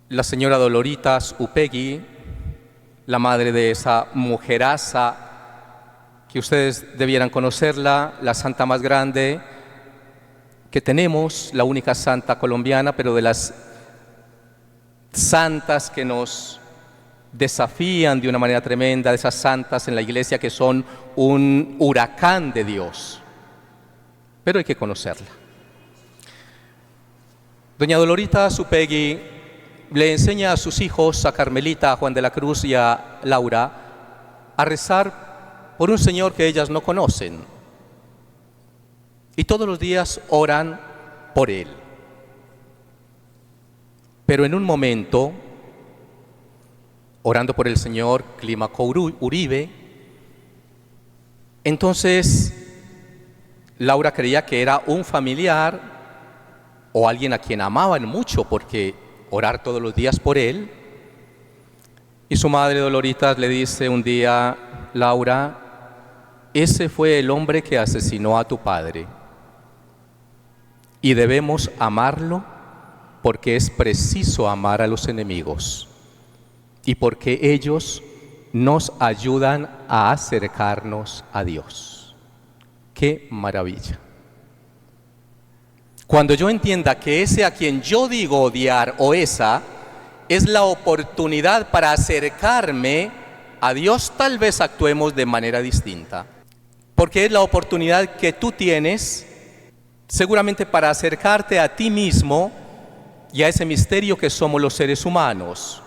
la señora Doloritas Upegui, la madre de esa mujeraza que ustedes debieran conocerla, la santa más grande que tenemos, la única santa colombiana, pero de las santas que nos desafían de una manera tremenda, de esas santas en la iglesia que son un huracán de Dios, pero hay que conocerla. Doña Doloritas Upegui le enseña a sus hijos, a Carmelita, a Juan de la Cruz y a Laura, a rezar por un Señor que ellas no conocen. Y todos los días oran por Él. Pero en un momento, orando por el Señor Clímaco Uribe, entonces Laura creía que era un familiar o alguien a quien amaban mucho, porque orar todos los días por él. Y su madre Doloritas le dice un día: Laura, ese fue el hombre que asesinó a tu padre y debemos amarlo porque es preciso amar a los enemigos y porque ellos nos ayudan a acercarnos a Dios. ¡Qué maravilla! Cuando yo entienda que ese a quien yo digo odiar o esa es la oportunidad para acercarme a Dios, tal vez actuemos de manera distinta. Porque es la oportunidad que tú tienes seguramente para acercarte a ti mismo y a ese misterio que somos los seres humanos.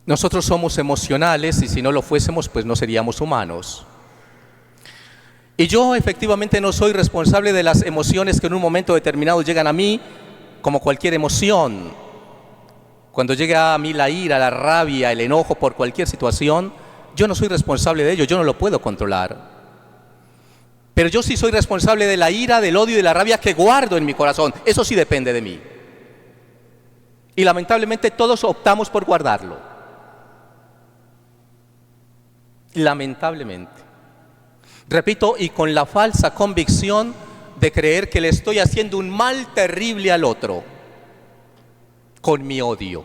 Nosotros somos emocionales y si no lo fuésemos, pues no seríamos humanos. Y yo efectivamente no soy responsable de las emociones que en un momento determinado llegan a mí, como cualquier emoción. Cuando llega a mí la ira, la rabia, el enojo por cualquier situación, yo no soy responsable de ello, yo no lo puedo controlar. Pero yo sí soy responsable de la ira, del odio y de la rabia que guardo en mi corazón. Eso sí depende de mí. Y lamentablemente todos optamos por guardarlo. Lamentablemente. Repito, y con la falsa convicción de creer que le estoy haciendo un mal terrible al otro con mi odio.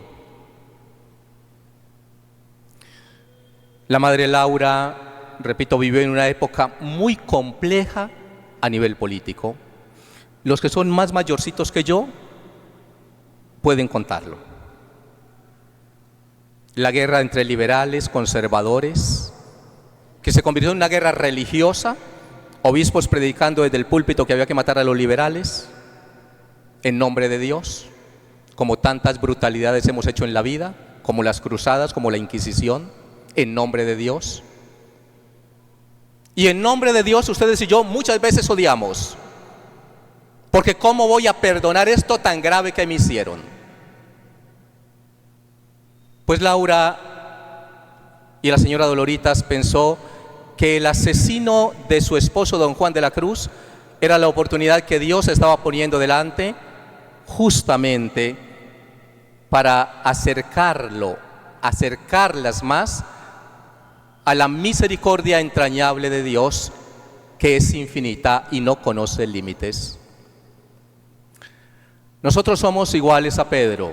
La madre Laura, repito, vivió en una época muy compleja a nivel político. Los que son más mayorcitos que yo pueden contarlo. La guerra entre liberales, conservadores, que se convirtió en una guerra religiosa, obispos predicando desde el púlpito que había que matar a los liberales en nombre de Dios, como tantas brutalidades hemos hecho en la vida, como las cruzadas, como la Inquisición, en nombre de Dios. Y en nombre de Dios ustedes y yo muchas veces odiamos, porque ¿cómo voy a perdonar esto tan grave que me hicieron? Pues Laura y la señora Doloritas pensó que el asesino de su esposo, don Juan de la Cruz, era la oportunidad que Dios estaba poniendo delante justamente para acercarlas más a la misericordia entrañable de Dios, que es infinita y no conoce límites. Nosotros somos iguales a Pedro.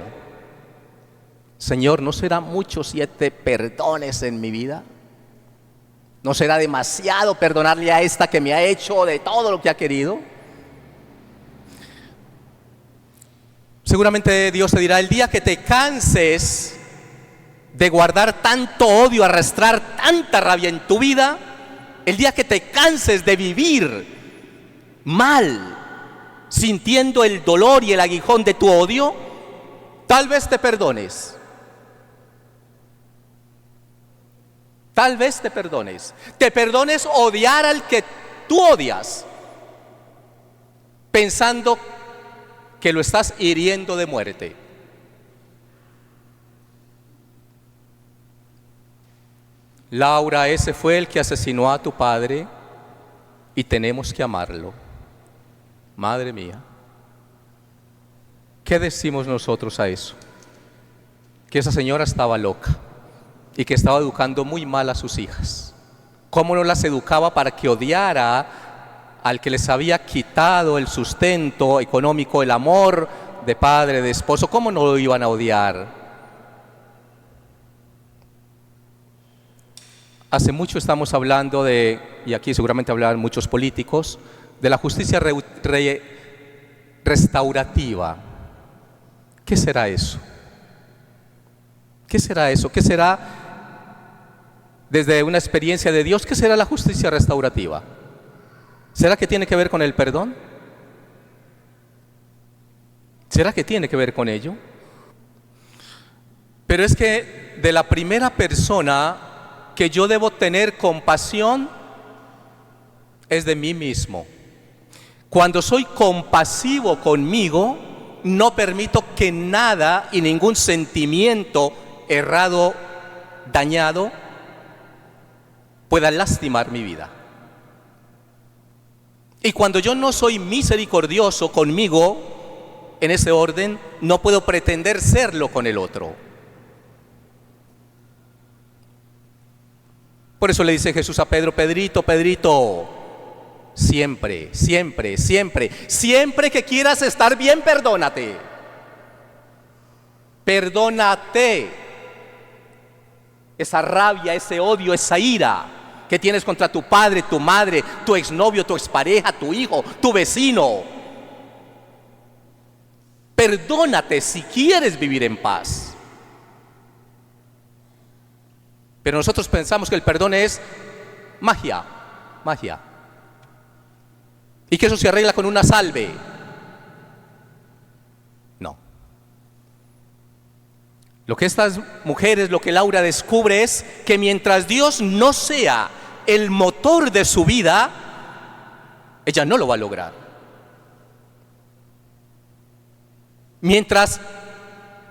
Señor, ¿no será mucho 7 perdones en mi vida? ¿No será demasiado perdonarle a esta que me ha hecho de todo lo que ha querido? Seguramente Dios te dirá: el día que te canses de guardar tanto odio, arrastrar tanta rabia en tu vida, el día que te canses de vivir mal, sintiendo el dolor y el aguijón de tu odio, tal vez te perdones. Tal vez te perdones. Te perdones odiar al que tú odias, pensando que lo estás hiriendo de muerte. Laura, ese fue el que asesinó a tu padre y tenemos que amarlo. Madre mía, ¿qué decimos nosotros a eso? Que esa señora estaba loca y que estaba educando muy mal a sus hijas. ¿Cómo no las educaba para que odiara al que les había quitado el sustento económico, el amor de padre, de esposo, ¿cómo no lo iban a odiar? Hace mucho estamos hablando de, y aquí seguramente hablarán muchos políticos, de la justicia restaurativa. ¿Qué será eso? ¿Qué será eso? ¿Qué será, desde una experiencia de Dios, qué será la justicia restaurativa? ¿Será que tiene que ver con el perdón? ¿Será que tiene que ver con ello? Pero es que de la primera persona que yo debo tener compasión es de mí mismo. Cuando soy compasivo conmigo, no permito que nada y ningún sentimiento errado, dañado, pueda lastimar mi vida. Y cuando yo no soy misericordioso conmigo, en ese orden, no puedo pretender serlo con el otro. Por eso le dice Jesús a Pedro: Pedrito, Pedrito, siempre, siempre, siempre, siempre que quieras estar bien, perdónate. Perdónate esa rabia, ese odio, esa ira que tienes contra tu padre, tu madre, tu exnovio, tu expareja, tu hijo, tu vecino. Perdónate si quieres vivir en paz. Pero nosotros pensamos que el perdón es magia, magia. Y que eso se arregla con una salve. No. Lo que estas mujeres, lo que Laura descubre es que mientras Dios no sea el motor de su vida, ella no lo va a lograr. Mientras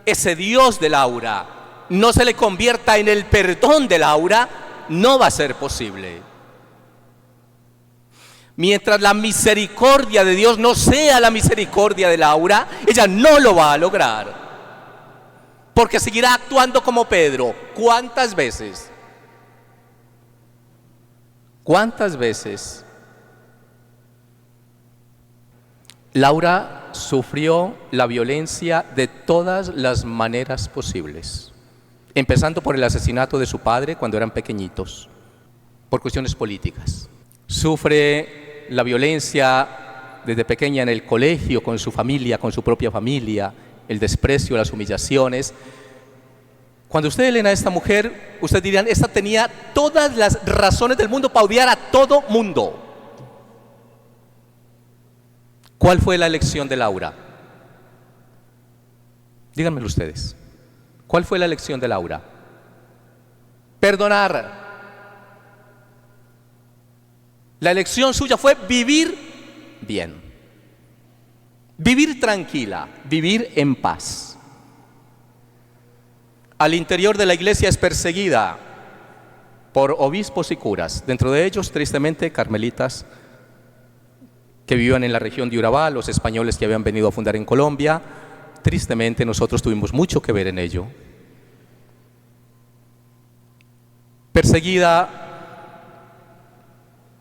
ese Dios de Laura no se le convierta en el perdón de Laura, no va a ser posible. Mientras la misericordia de Dios no sea la misericordia de Laura, ella no lo va a lograr. Porque seguirá actuando como Pedro. ¿Cuántas veces? ¿Cuántas veces Laura sufrió la violencia de todas las maneras posibles? Empezando por el asesinato de su padre cuando eran pequeñitos, por cuestiones políticas. Sufre la violencia desde pequeña en el colegio, con su familia, con su propia familia, el desprecio, las humillaciones. Cuando ustedes leen a esta mujer, ustedes dirían: esta tenía todas las razones del mundo para odiar a todo mundo. ¿Cuál fue la elección de Laura? Díganmelo ustedes. ¿Cuál fue la elección de Laura? Perdonar. La elección suya fue vivir bien, vivir tranquila, vivir en paz. Al interior de la iglesia es perseguida por obispos y curas, dentro de ellos, tristemente, carmelitas que vivían en la región de Urabá, los españoles que habían venido a fundar en Colombia. Tristemente, nosotros tuvimos mucho que ver en ello. Perseguida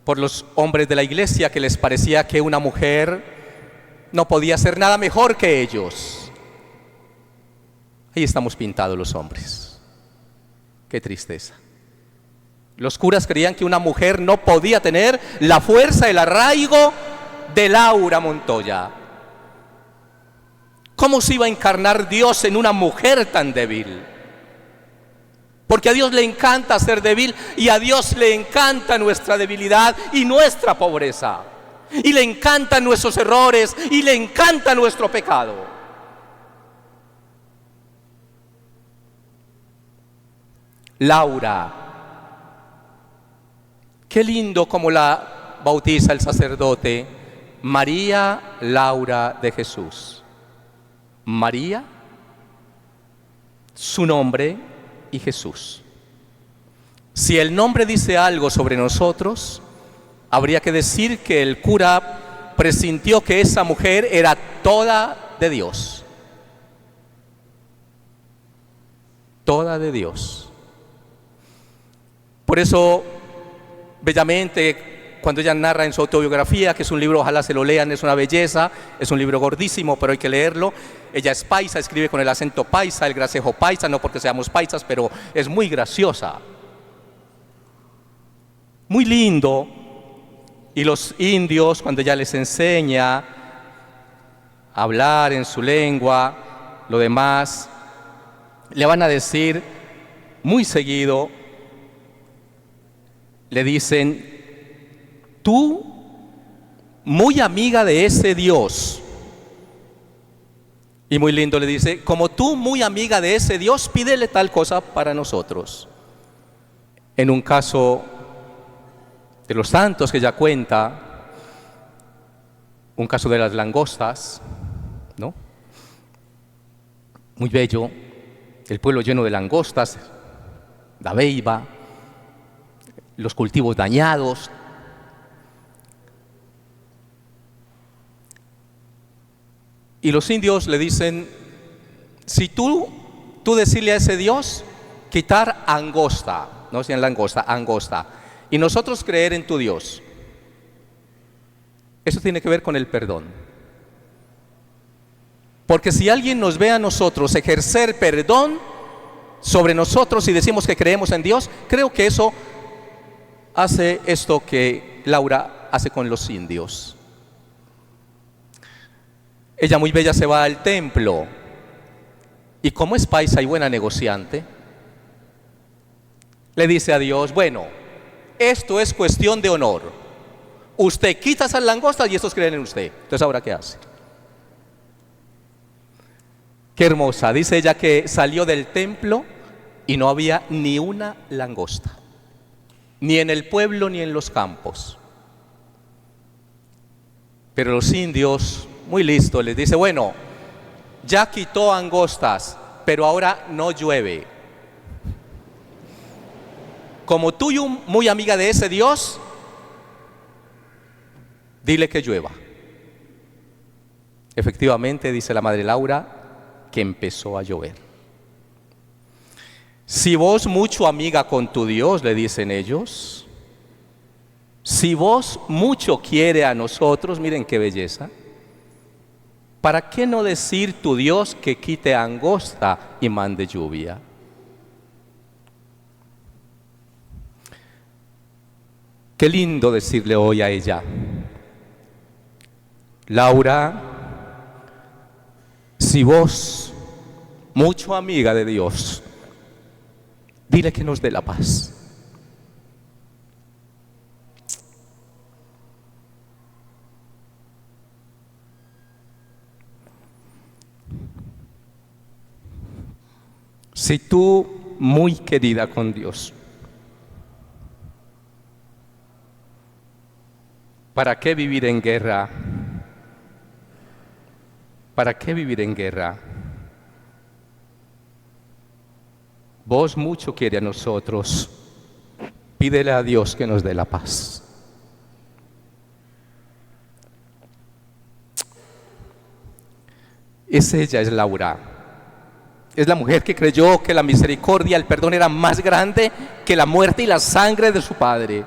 por los hombres de la iglesia, que les parecía que una mujer no podía hacer nada mejor que ellos. Ahí estamos pintados los hombres. Qué tristeza. Los curas creían que una mujer no podía tener la fuerza, el arraigo de Laura Montoya. ¿Cómo se iba a encarnar Dios en una mujer tan débil? Porque a Dios le encanta ser débil y a Dios le encanta nuestra debilidad y nuestra pobreza. Y le encantan nuestros errores y le encanta nuestro pecado. Laura, qué lindo como la bautiza el sacerdote: María Laura de Jesús. María, su nombre, y Jesús. Si el nombre dice algo sobre nosotros, habría que decir que el cura presintió que esa mujer era toda de Dios. Toda de Dios. Por eso, bellamente, cuando ella narra en su autobiografía, que es un libro, ojalá se lo lean, es una belleza, es un libro gordísimo, pero hay que leerlo. Ella es paisa, escribe con el acento paisa, el gracejo paisa, no porque seamos paisas, pero es muy graciosa. Muy lindo. Y los indios, cuando ella les enseña a hablar en su lengua, lo demás, le van a decir muy seguido, le dicen: tú, muy amiga de ese Dios. Y muy lindo le dice: como tú, muy amiga de ese Dios, pídele tal cosa para nosotros. En un caso de los santos que ella cuenta, un caso de las langostas, ¿no? Muy bello, el pueblo lleno de langostas, la Beiba, los cultivos dañados. Y los indios le dicen: si tú decirle a ese Dios, quitar angosta, no decían langosta, angosta, y nosotros creer en tu Dios. Eso tiene que ver con el perdón. Porque si alguien nos ve a nosotros ejercer perdón sobre nosotros y decimos que creemos en Dios, creo que eso hace esto que Laura hace con los indios. Ella muy bella se va al templo y como es paisa y buena negociante, le dice a Dios: bueno, esto es cuestión de honor. Usted quita esas langostas y estos creen en usted. Entonces, ¿ahora qué hace? Qué hermosa. Dice ella que salió del templo y no había ni una langosta, ni en el pueblo ni en los campos. Pero los indios, muy listos, les dice: bueno, ya quitó angostas, pero ahora no llueve. Como tú y muy amiga de ese Dios, dile que llueva. Efectivamente, dice la madre Laura, que empezó a llover. Si vos mucho amiga con tu Dios, le dicen ellos, si vos mucho quiere a nosotros, miren qué belleza, ¿para qué no decir tu Dios que quite angosta y mande lluvia? Qué lindo decirle hoy a ella: Laura, si vos, mucho amiga de Dios, dile que nos dé la paz. Si tú, muy querida con Dios, ¿para qué vivir en guerra? ¿Para qué vivir en guerra? Vos mucho quiere a nosotros, pídele a Dios que nos dé la paz. Ella es Laura. Es la mujer que creyó que la misericordia, el perdón era más grande que la muerte y la sangre de su padre.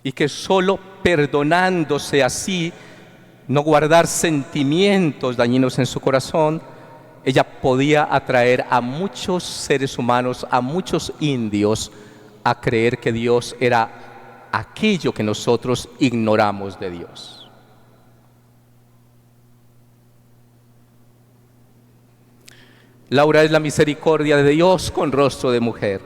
Y que solo perdonándose así, no guardar sentimientos dañinos en su corazón, ella podía atraer a muchos seres humanos, a muchos indios, a creer que Dios era aquello que nosotros ignoramos de Dios. Laura es la misericordia de Dios con rostro de mujer.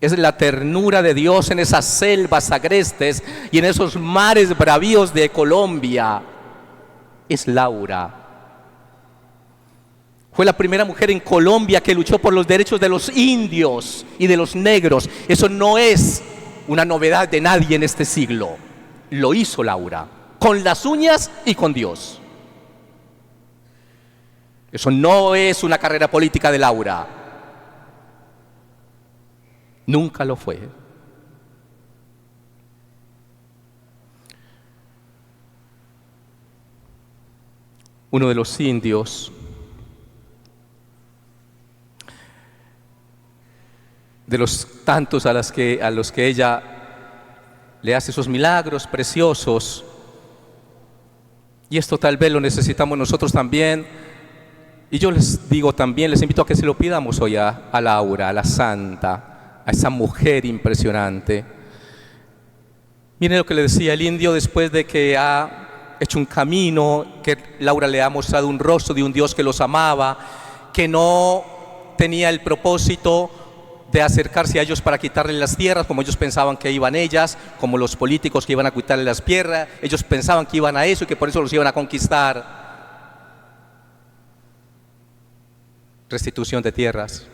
Es la ternura de Dios en esas selvas agrestes y en esos mares bravíos de Colombia. Es Laura. Fue la primera mujer en Colombia que luchó por los derechos de los indios y de los negros. Eso no es una novedad de nadie en este siglo. Lo hizo Laura, con las uñas y con Dios. Eso no es una carrera política de Laura. Nunca lo fue. Uno de los indios de los tantos a los que ella le hace esos milagros preciosos. Y esto tal vez lo necesitamos nosotros también. Y yo les digo también, les invito a que se lo pidamos hoy a Laura, a la santa, a esa mujer impresionante. Miren lo que le decía el indio después de que ha hecho un camino, que Laura le ha mostrado un rostro de un Dios que los amaba, que no tenía el propósito de acercarse a ellos para quitarle las tierras, como ellos pensaban que iban ellas, como los políticos que iban a quitarle las tierras, ellos pensaban que iban a eso y que por eso los iban a conquistar. Restitución de tierras.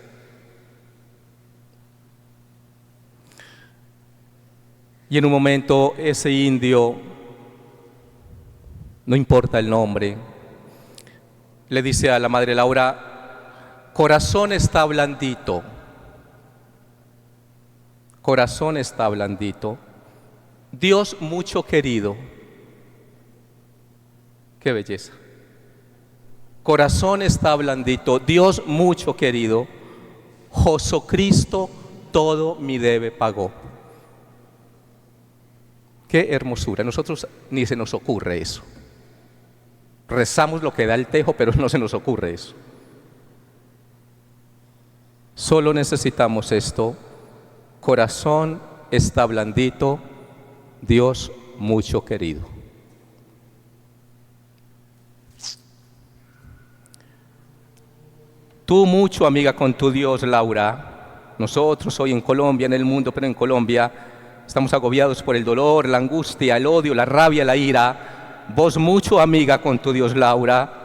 Y en un momento ese indio, no importa el nombre, le dice a la madre Laura: corazón está blandito, corazón está blandito, Dios mucho querido. Qué belleza. Corazón está blandito, Dios mucho querido, Jesucristo todo mi debe pagó. Qué hermosura. Nosotros ni se nos ocurre eso. Rezamos lo que da el tejo, pero no se nos ocurre eso. Solo necesitamos esto. Corazón está blandito, Dios mucho querido. Tú mucho, amiga, con tu Dios, Laura. Nosotros hoy en Colombia, en el mundo, pero en Colombia, estamos agobiados por el dolor, la angustia, el odio, la rabia, la ira. Vos mucho, amiga, con tu Dios, Laura.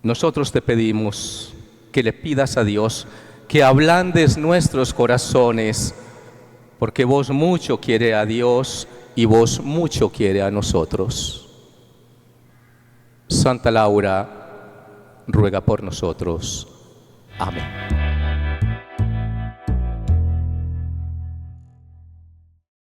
Nosotros te pedimos que le pidas a Dios que ablandes nuestros corazones, porque vos mucho quiere a Dios y vos mucho quiere a nosotros. Santa Laura, ruega por nosotros. Amén.